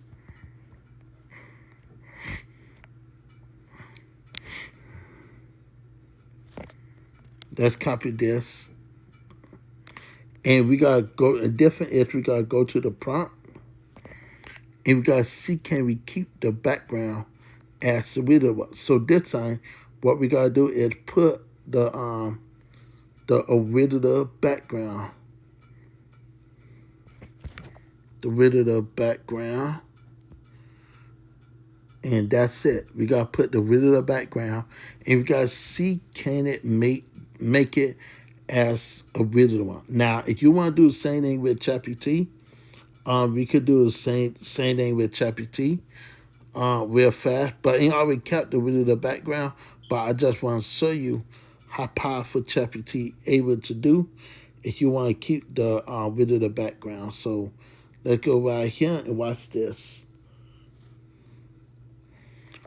Let's copy this. And we gotta go a different is we gotta go to the prompt. And we gotta see can we keep the background as the video. So this time what we gotta do is put the original background. The original background. And that's it. We gotta put the original background and we gotta see can it make it as original one. Now if you want to do the same thing with ChatGPT, we could do the same thing with ChatGPT real fast, but it already kept the original background, but I just want to show you how powerful ChatGPT able to do if you want to keep the original background. So let's go right here and watch this.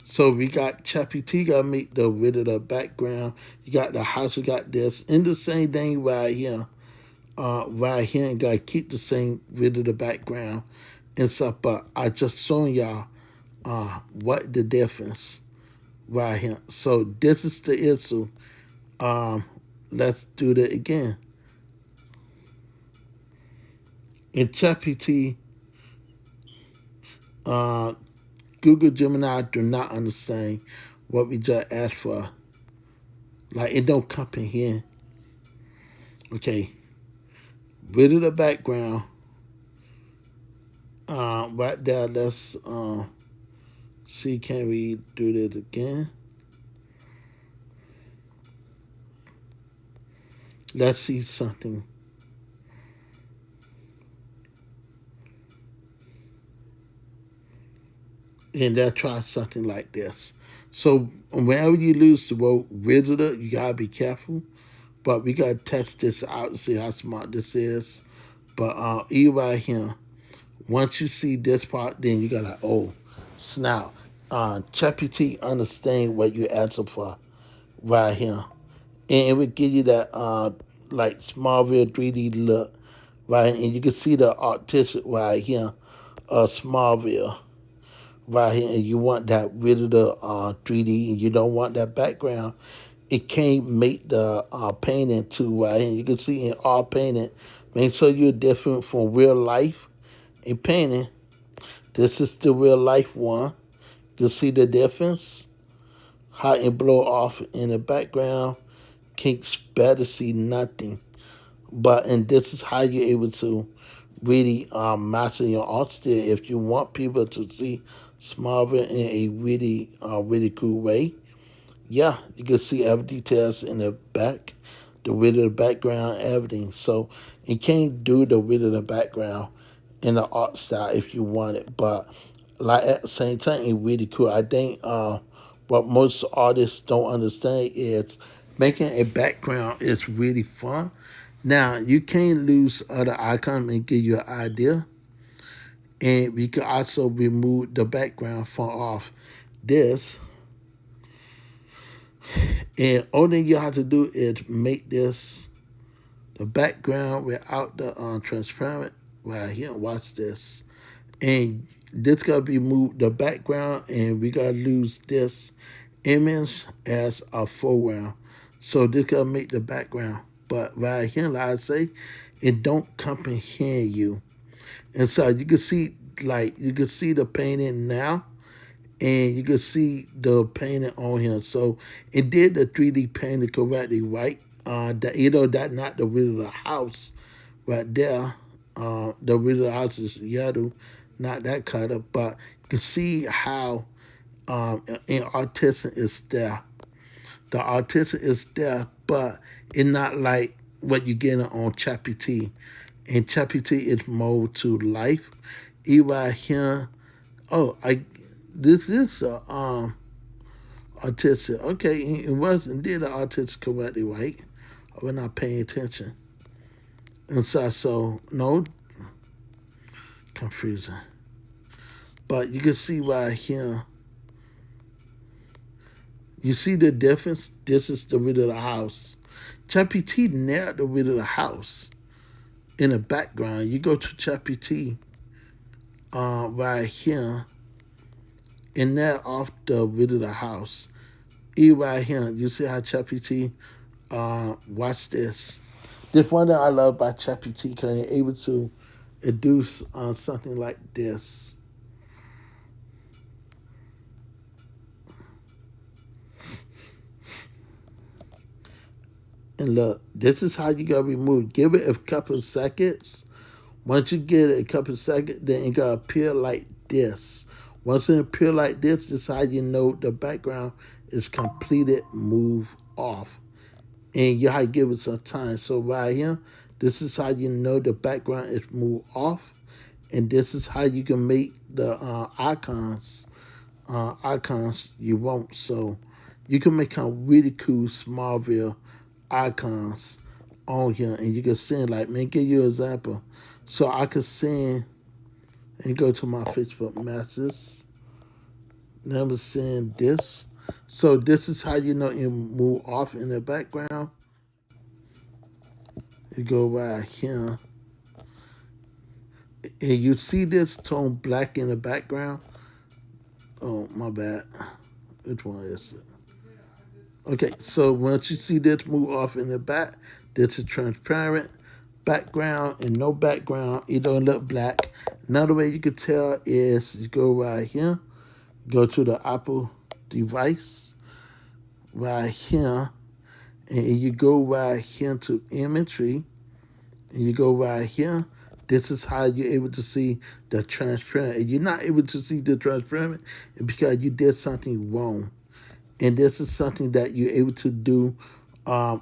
So we got ChatGPT got to make the original background. You got the house, you got this, and the same thing right here. Right here, and gotta keep the same original background and stuff. But I just showing y'all what the difference right here. So this is the issue. Let's do that again. In ChatGPT, Google Gemini do not understand what we just asked for. Like it don't comprehend. Okay, rid of the background. Right there, let's see, can we do that again? Let's see something. And they'll try something like this. So whenever you lose the word visitor, you gotta be careful. But we gotta test this out to see how smart this is. But right here, once you see this part, then you gotta snap. ChatGPT understand what you answer for right here, and it would give you that like Smallville 3D look, right? And you can see the artistic right here, Smallville right here, and you want that rid of the 3D, and you don't want that background. It can't make the painting too right here. You can see in all painting, make sure you're different from real life in painting. This is the real life one. You see the difference? How it blow off in the background. Can't better see nothing. But and this is how you're able to really master your art style if you want people to see Smallville in a really cool way. Yeah, you can see every details in the back, the width of the background, everything. So you can't do the width of the background in the art style if you want it, but like at the same time, it's really cool. I think what most artists don't understand is making a background is really fun. Now you can't lose other icons and give you an idea, and we can also remove the background from off this. And only you have to do is make this the background without the transparent right here. Watch this. And this gotta be moved the background, and we gotta lose this image as a foreground. So this gotta make the background. But right here, like I say, it don't comprehend you. And so you can see the painting now, and you can see the painting on here. So it did the 3D painting correctly, right? That not the rid of the house right there. The rid of the house is yellow, not that color, but you can see how in artistic is there. The artistic is there, but it's not like what you get on ChatGPT. And ChatGPT is more to life. Right here, this is artistic. Okay, it wasn't did the artistic correctly, right? We're not paying attention. And so no confusing. But you can see right here. You see the difference? This is the rid of the house. ChatGPT nailed the rid of the house in the background. You go to ChatGPT right here, and now off the rid of the house. Right here, you see how ChatGPT watch this. This one that I love about ChatGPT because you're able to induce something like this. And look, this is how you gotta remove. Give it a couple of seconds. Once you get it a couple of seconds, then it gotta appear like this. Once it appear like this is how you know the background is completed, move off. And you gotta give it some time. So right here, this is how you know the background is moved off. And this is how you can make the icons you want. So you can make a really cool Smallville icons on here, and you can send like, man, give you an example. So I could send and go to my Facebook messages. Now I'm send this. So this is how you know you move off in the background. You go right here, and you see this tone black in the background. Oh, my bad. Which one is it? Okay, so once you see this move off in the back, this is transparent background and no background. It don't look black. Another way you could tell is you go right here, go to the Apple device, right here, and you go right here to imagery, and you go right here. This is how you're able to see the transparent. And you're not able to see the transparent because you did something wrong. And this is something that you're able to do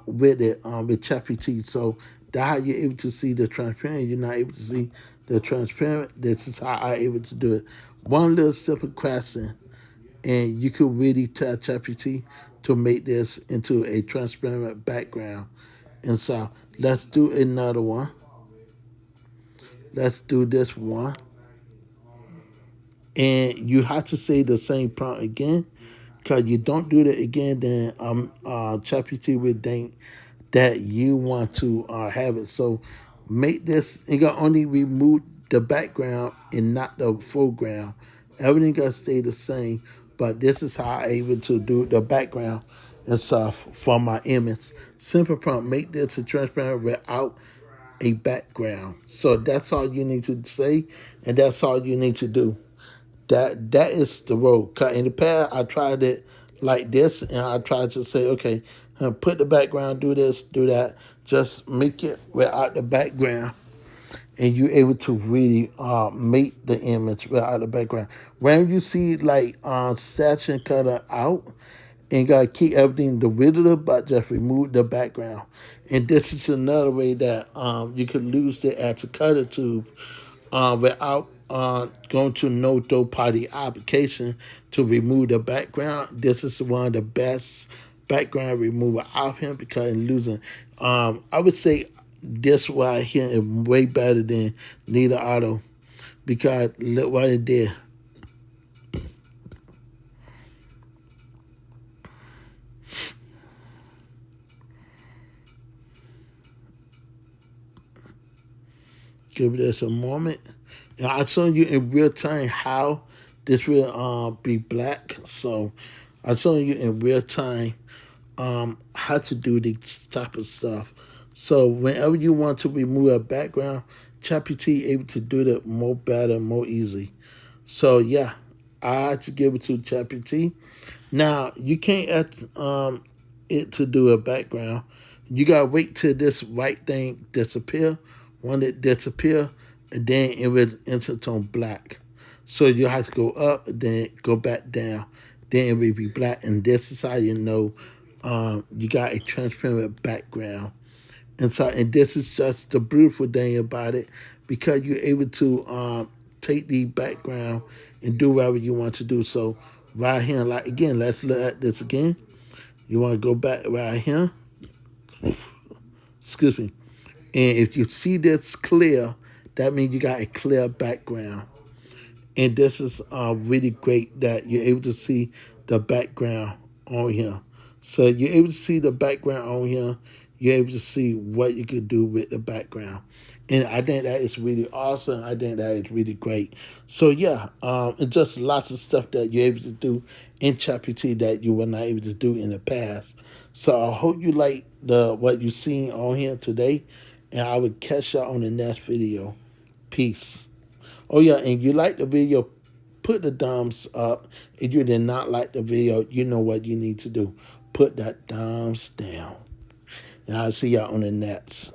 with it with ChatGPT. So that's how you're able to see the transparent. You're not able to see the transparent. This is how I'm able to do it. One little simple question, and you could really tell ChatGPT to make this into a transparent background. And so let's do another one. Let's do this one. And you have to say the same prompt again. Because you don't do that again, then ChatGPT will think that you want to have it. So make this, you got only remove the background and not the foreground. Everything got to stay the same, but this is how I'm able to do the background and stuff for my image. Simple prompt, make this a transparent without a background. So that's all you need to say, and that's all you need to do. That is the road. 'Cause in the past, I tried it like this, and I tried to say, okay, put the background, do this, do that. Just make it without the background, and you're able to really make the image without the background. When you see like section cutter out, and gotta keep everything the original, but just remove the background. And this is another way that you could lose it as a cutter tube without going to no third party application to remove the background. This is one of the best background remover out here because losing. I would say this right here is way better than Neither Auto because look what it did. Give this a moment. And I show you in real time how this will be black. So I show you in real time how to do this type of stuff. So whenever you want to remove a background, ChatGPT able to do that more better, more easy. So yeah, I had to give it to ChatGPT. Now you can't ask it to do a background. You gotta wait till this white thing disappear. When it disappear, and then it will insert on black. So you have to go up, then go back down, then it will be black. And this is how you know you got a transparent background. And this is just the beautiful thing about it because you're able to take the background and do whatever you want to do. So right here, like again, let's look at this again. You want to go back right here. Excuse me. And if you see this clear, that means you got a clear background. And this is really great that you're able to see the background on here. So you're able to see the background on here. You're able to see what you could do with the background. And I think that is really awesome. I think that is really great. So yeah, it's just lots of stuff that you're able to do in ChatGPT that you were not able to do in the past. So I hope you like what you've seen on here today. And I will catch y'all on the next video. Peace. Oh yeah, and you like the video, put the thumbs up. If you did not like the video, you know what you need to do. Put that thumbs down. And I'll see y'all on the next.